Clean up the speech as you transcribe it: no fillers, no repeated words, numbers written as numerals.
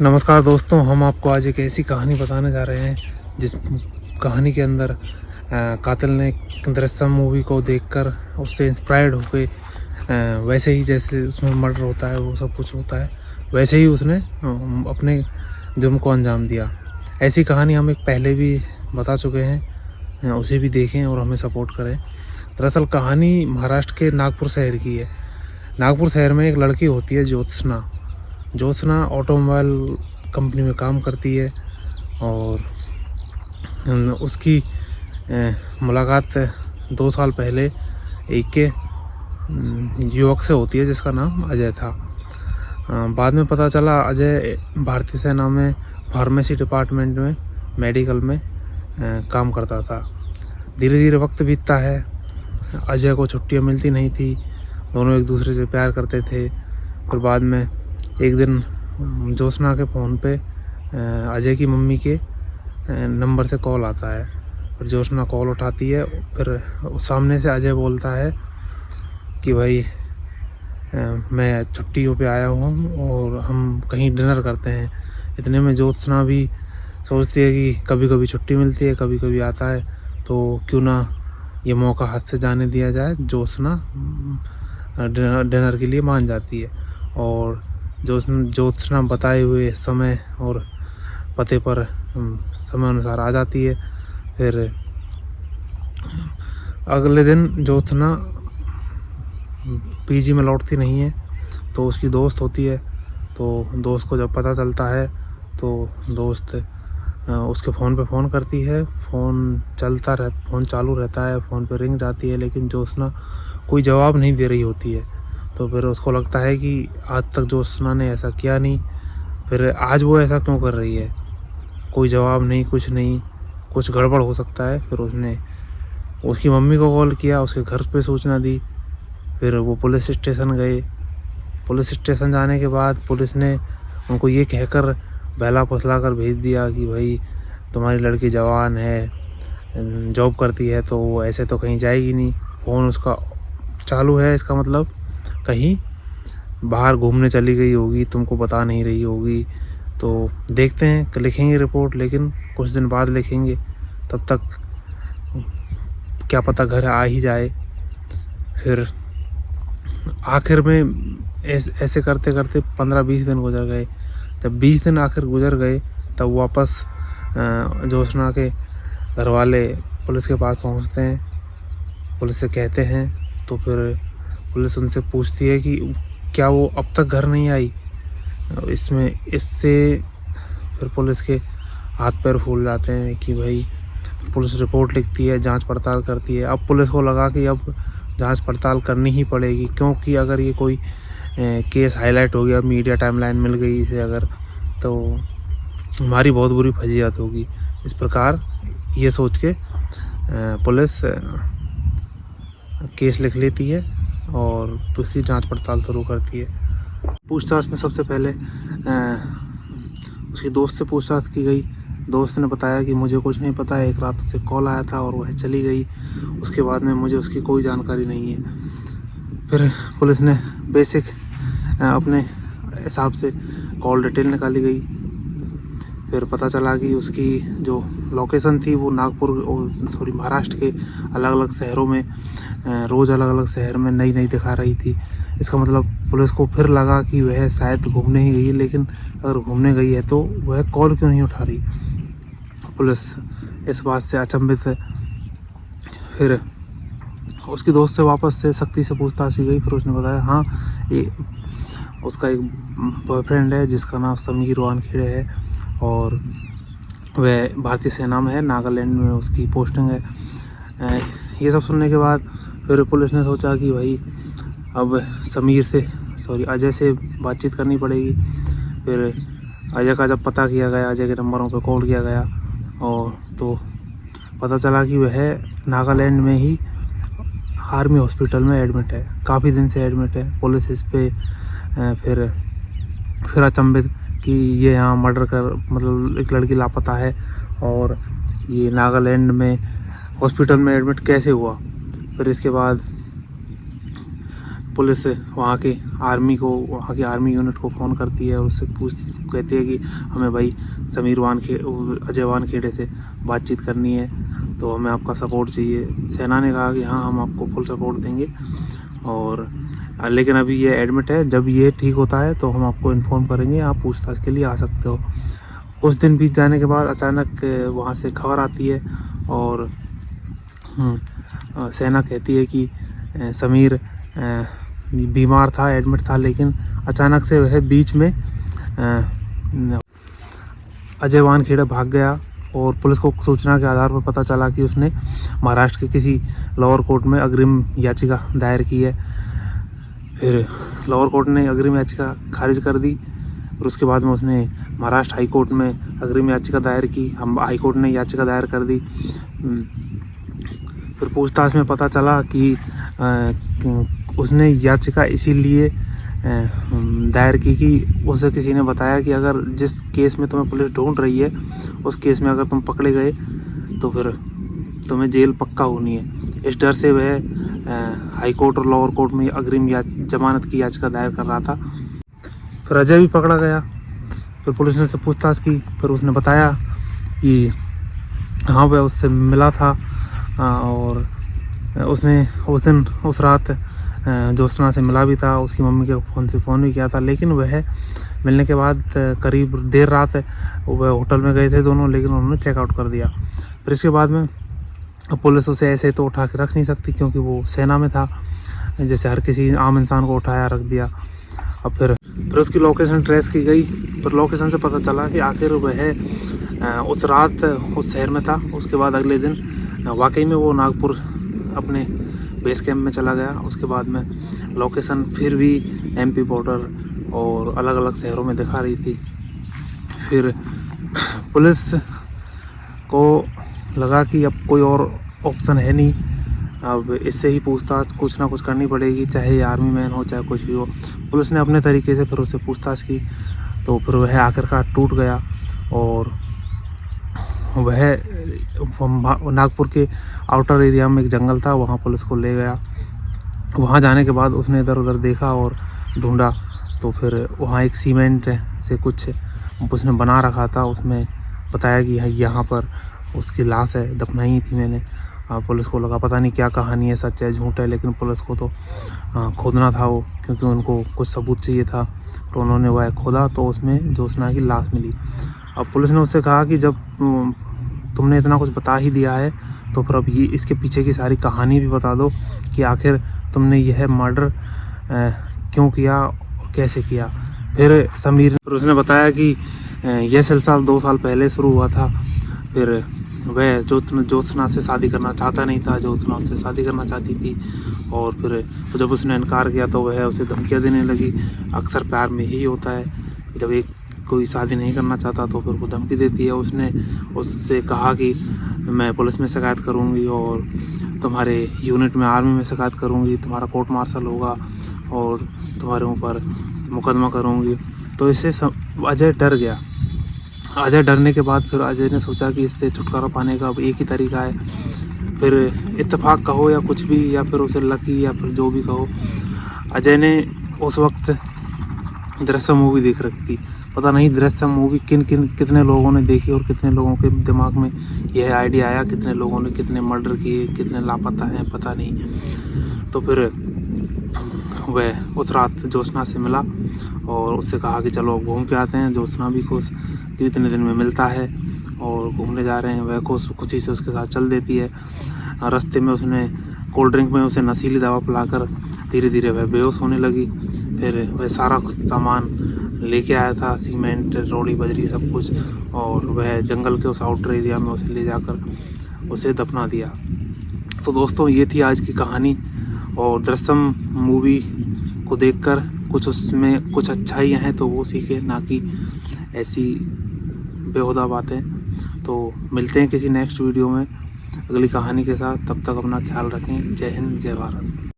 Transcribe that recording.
नमस्कार दोस्तों, हम आपको आज एक ऐसी कहानी बताने जा रहे हैं जिस कहानी के अंदर कातिल ने दृश्यम मूवी को देखकर उससे इंस्पायर्ड होके वैसे ही जैसे उसमें मर्डर होता है वो सब कुछ होता है, वैसे ही उसने अपने जुर्म को अंजाम दिया। ऐसी कहानी हम एक पहले भी बता चुके हैं, उसे भी देखें और हमें सपोर्ट करें। दरअसल कहानी महाराष्ट्र के नागपुर शहर की है। नागपुर शहर में एक लड़की होती है ज्योत्सना। ज्योत्सना ऑटोमोबाइल कंपनी में काम करती है और उसकी मुलाकात 2 साल पहले एक युवक से होती है जिसका नाम अजय था। बाद में पता चला अजय भारतीय सेना में फार्मेसी डिपार्टमेंट में मेडिकल में काम करता था। धीरे धीरे वक्त बीतता है, अजय को छुट्टियां मिलती नहीं थी, दोनों एक दूसरे से प्यार करते थे। फिर बाद में एक दिन ज्योत्सना के फ़ोन पे अजय की मम्मी के नंबर से कॉल आता है। फिर ज्योत्सना कॉल उठाती है। फिर सामने से अजय बोलता है कि भाई मैं छुट्टियों पे आया हूँ और हम कहीं डिनर करते हैं। इतने में ज्योत्सना भी सोचती है कि कभी कभी छुट्टी मिलती है, कभी कभी आता है, तो क्यों ना ये मौका हाथ से जाने दिया जाए। ज्योत्सना डिनर के लिए मान जाती है और ज्योत्सना बताए हुए समय और पते पर समय अनुसार आ जाती है। फिर अगले दिन ज्योत्सना पीजी में लौटती नहीं है, तो उसकी दोस्त होती है। तो दोस्त को जब पता चलता है तो दोस्त उसके फ़ोन पे फ़ोन करती है। फ़ोन चालू रहता है, फ़ोन पे रिंग जाती है, लेकिन ज्योत्सना कोई जवाब नहीं दे रही होती है। तो फिर उसको लगता है कि आज तक ज्योत्सना ने ऐसा किया नहीं, फिर आज वो ऐसा क्यों कर रही है। कोई जवाब नहीं, कुछ नहीं, कुछ गड़बड़ हो सकता है। फिर उसने उसकी मम्मी को कॉल किया, उसके घर पे सूचना दी। फिर वो पुलिस स्टेशन गए। पुलिस स्टेशन जाने के बाद पुलिस ने उनको ये कहकर बहला फुसला कर भेज दिया कि भाई तुम्हारी लड़की जवान है, जॉब करती है, तो वो ऐसे तो कहीं जाएगी नहीं। फ़ोन उसका चालू है, इसका मतलब कहीं बाहर घूमने चली गई होगी, तुमको बता नहीं रही होगी। तो देखते हैं, लिखेंगे रिपोर्ट, लेकिन कुछ दिन बाद लिखेंगे, तब तक क्या पता घर आ ही जाए। फिर आखिर में ऐसे करते करते 15-20 दिन गुजर गए। जब 20 दिन आखिर गुजर गए तब वापस ज्योत्सना के घर वाले पुलिस के पास पहुंचते हैं, पुलिस से कहते हैं। तो फिर पुलिस उनसे पूछती है कि क्या वो अब तक घर नहीं आई। इससे फिर पुलिस के हाथ पैर फूल जाते हैं कि भाई, पुलिस रिपोर्ट लिखती है, जांच पड़ताल करती है। अब पुलिस को लगा कि अब जांच पड़ताल करनी ही पड़ेगी, क्योंकि अगर ये कोई केस हाईलाइट हो गया, मीडिया टाइमलाइन मिल गई इसे अगर, तो हमारी बहुत बुरी फजीहत होगी। इस प्रकार ये सोच के पुलिस केस लिख लेती है और उसकी जांच पड़ताल शुरू करती है। पूछताछ में सबसे पहले उसकी दोस्त से पूछताछ की गई। दोस्त ने बताया कि मुझे कुछ नहीं पता है, एक रात से कॉल आया था और वह चली गई, उसके बाद में मुझे उसकी कोई जानकारी नहीं है। फिर पुलिस ने बेसिक अपने हिसाब से कॉल डिटेल निकाली गई। फिर पता चला कि उसकी जो लोकेशन थी वो महाराष्ट्र के अलग अलग शहरों में, रोज़ अलग अलग शहर में नई नई दिखा रही थी। इसका मतलब पुलिस को फिर लगा कि वह शायद घूमने ही गई है, लेकिन अगर घूमने गई है तो वह कॉल क्यों नहीं उठा रही। पुलिस इस बात से अचंभित है। फिर उसकी दोस्त से वापस से सख्ती से पूछताछ की गई। फिर उसने बताया हाँ, ये उसका एक बॉयफ्रेंड है जिसका नाम समीर वानखेड़े है और वह भारतीय सेना में है, नागालैंड में उसकी पोस्टिंग है। ये सब सुनने के बाद फिर पुलिस ने सोचा कि भाई अब अजय से बातचीत करनी पड़ेगी। फिर अजय का जब पता किया गया, अजय के नंबरों पर कॉल किया गया और तो पता चला कि वह नागालैंड में ही आर्मी हॉस्पिटल में एडमिट है, काफ़ी दिन से एडमिट है। पुलिस इस पे फिर अचंभित कि ये यहाँ मर्डर कर, मतलब एक लड़की लापता है और ये नागालैंड में हॉस्पिटल में एडमिट कैसे हुआ। फिर इसके बाद पुलिस वहाँ की आर्मी यूनिट को फ़ोन करती है और उससे कहती है कि हमें भाई अजय वानखेड़े से बातचीत करनी है, तो हमें आपका सपोर्ट चाहिए। सेना ने कहा कि हाँ, हम आपको फुल सपोर्ट देंगे, और लेकिन अभी ये एडमिट है, जब ये ठीक होता है तो हम आपको इन्फॉर्म करेंगे, आप पूछताछ के लिए आ सकते हो। कुछ दिन बीत जाने के बाद अचानक वहाँ से खबर आती है और सेना कहती है कि समीर बीमार था, एडमिट था, लेकिन अचानक से वह बीच में अजय वानखेड़े भाग गया और पुलिस को सूचना के आधार पर पता चला कि उसने महाराष्ट्र के किसी लोअर कोर्ट में अग्रिम याचिका दायर की है। फिर लोअर कोर्ट ने अग्रिम याचिका खारिज कर दी और उसके बाद में उसने महाराष्ट्र हाई कोर्ट में अग्रिम याचिका दायर की। हम हाई कोर्ट ने याचिका दायर कर दी। फिर पूछताछ में पता चला कि उसने याचिका इसीलिए दायर की कि उसे किसी ने बताया कि अगर जिस केस में तुम्हें पुलिस ढूंढ रही है उस केस में अगर तुम पकड़े गए तो फिर तुम्हें जेल पक्का होनी है। इस डर से वह हाई कोर्ट और लोअर कोर्ट में अग्रिम जमानत की याचिका दायर कर रहा था। फिर अजय भी पकड़ा गया। फिर पुलिस ने उससे पूछताछ की। फिर उसने बताया कि हाँ, वह उससे मिला था और उसने उस रात ज्योत्सना से मिला भी था, उसकी मम्मी के फ़ोन से फ़ोन भी किया था। लेकिन वह मिलने के बाद करीब देर रात वह होटल में गए थे दोनों, लेकिन उन्होंने चेकआउट कर दिया। फिर इसके बाद में पुलिस उसे ऐसे तो उठा के रख नहीं सकती क्योंकि वो सेना में था, जैसे हर किसी आम इंसान को उठाया रख दिया। अब फिर उसकी लोकेशन ट्रेस की गई। फिर लोकेशन से पता चला कि आखिर वह उस रात उस शहर में था। उसके बाद अगले दिन वाकई में वो नागपुर अपने बेस कैंप में चला गया। उसके बाद में लोकेशन फिर भी एमपी बॉर्डर और अलग अलग शहरों में दिखा रही थी। फिर पुलिस को लगा कि अब कोई और ऑप्शन है नहीं, अब इससे ही पूछताछ कुछ ना कुछ करनी पड़ेगी, चाहे आर्मी मैन हो चाहे कुछ भी हो। पुलिस ने अपने तरीके से फिर उससे पूछताछ की तो फिर वह आखिरकार टूट गया और वह नागपुर के आउटर एरिया में एक जंगल था, वहाँ पुलिस को ले गया। वहाँ जाने के बाद उसने इधर उधर देखा और ढूंढा तो फिर वहाँ एक सीमेंट से कुछ उसने बना रखा था। उसमें बताया कि यहाँ पर उसकी लाश है, दफनाई थी मैंने। पुलिस को लगा पता नहीं क्या कहानी है, सच है झूठ है, लेकिन पुलिस को तो खोदना था वो, क्योंकि उनको कुछ सबूत चाहिए था। तो उन्होंने वह खोदा तो उसमें ज्योत्सना की लाश मिली। अब पुलिस ने उससे कहा कि जब तुमने इतना कुछ बता ही दिया है तो फिर अब ये इसके पीछे की सारी कहानी भी बता दो कि आखिर तुमने यह मर्डर क्यों किया और कैसे किया। फिर समीर ने उसने बताया कि यह सिलसिला 2 साल पहले शुरू हुआ था। फिर वह ज्योत्सना से शादी करना चाहता नहीं था, ज्योत्सना उससे शादी करना चाहती थी। और फिर जब उसने इनकार किया तो वह उसे धमकियाँ देने लगी। अक्सर प्यार में यही होता है, जब एक कोई शादी नहीं करना चाहता तो फिर वो धमकी देती है। उसने उससे कहा कि मैं पुलिस में शिकायत करूंगी और तुम्हारे यूनिट में आर्मी में शिकायत करूंगी, तुम्हारा कोर्ट मार्शल होगा और तुम्हारे ऊपर मुकदमा करूंगी। तो इससे अजय डर गया। अजय डरने के बाद फिर अजय ने सोचा कि इससे छुटकारा पाने का अब एक ही तरीका है। फिर इत्तेफाक कहो या कुछ भी, या फिर उसे लकी या फिर जो भी कहो, अजय ने उस वक्त दृश्यम मूवी देख रखी थी। पता नहीं दृश्यम मूवी कितने लोगों ने देखी और कितने लोगों के दिमाग में यह आइडिया आया, कितने लोगों ने कितने मर्डर किए, कितने लापता हैं पता नहीं। तो फिर वह उस रात ज्योत्सना से मिला और उससे कहा कि चलो घूम के आते हैं। ज्योत्सना भी खुश कि इतने दिन में मिलता है और घूमने जा रहे हैं। वह खुशी से उसके साथ चल देती है। रास्ते में उसने कोल्ड ड्रिंक में उसे नशीली दवा पिलाकर धीरे धीरे वह बेहोश होने लगी। फिर वह सारा सामान लेके आया था, सीमेंट, रोड़ी, बजरी, सब कुछ, और वह जंगल के उस आउटर एरिया में उसे ले जाकर उसे दफना दिया। तो दोस्तों, ये थी आज की कहानी। और दृश्यम मूवी को देखकर उसमें कुछ अच्छाइयाँ हैं तो वो सीखे, ना कि ऐसी बेहुदा बातें। तो मिलते हैं किसी नेक्स्ट वीडियो में अगली कहानी के साथ। तब तक अपना ख्याल रखें। जय हिंद, जय भारत।